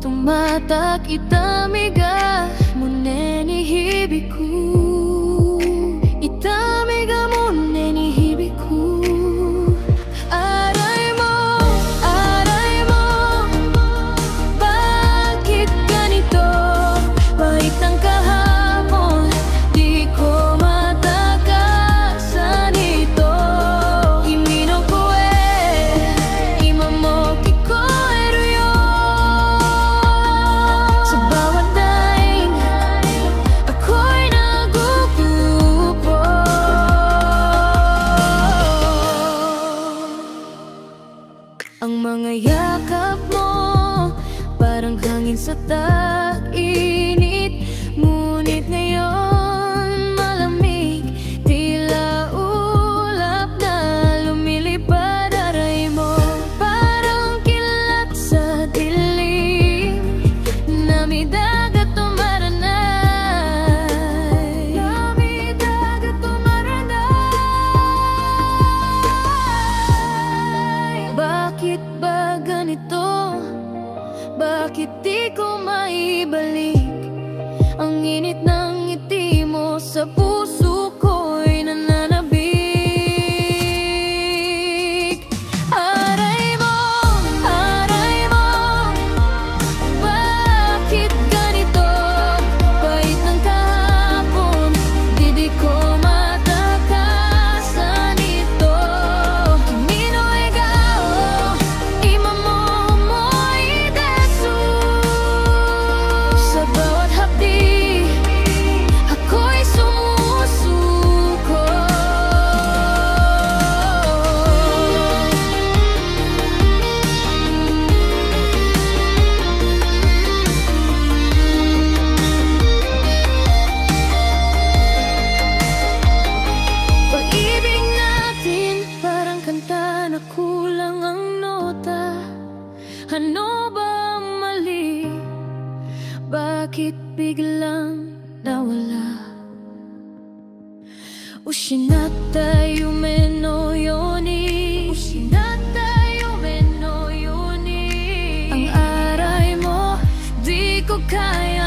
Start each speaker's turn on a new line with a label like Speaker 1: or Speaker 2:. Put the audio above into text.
Speaker 1: tumatak itamiga mune ni hibiku, itamiga mune ni hibiku. Aray mo, bakit ganito? Bait ang kahapon, di ko matakasan ito. Imino ko imamo kiko eruyo. Sa bawat daing, ako'y nagugupo. Ang mga yakap mo parang hangin sa tag-init, ngunit ngayon malamig, tila ulap na lumilipad. Aray mo parang kilat sa dilim, namidagat tumaranay, namidagat tumaranay. Bakit ba ganito? Bakit di ko maibalik ang init ng ngiti mo sa puso ko'y nananabik? Aray mo, bakit ganito? Bait ng kahapon, di ko matakasan ito. Kimino ikaw, imamo mo'y desu. Sa bawat hapdi, ako'y sumusuko. Pag-ibig natin parang kanta na kulang ang nota. Ano ba ang mali? Bakit biglang nawala? Ushinata yume no yoni, ushinata yume no yoni. Ang aray mo, di ko kaya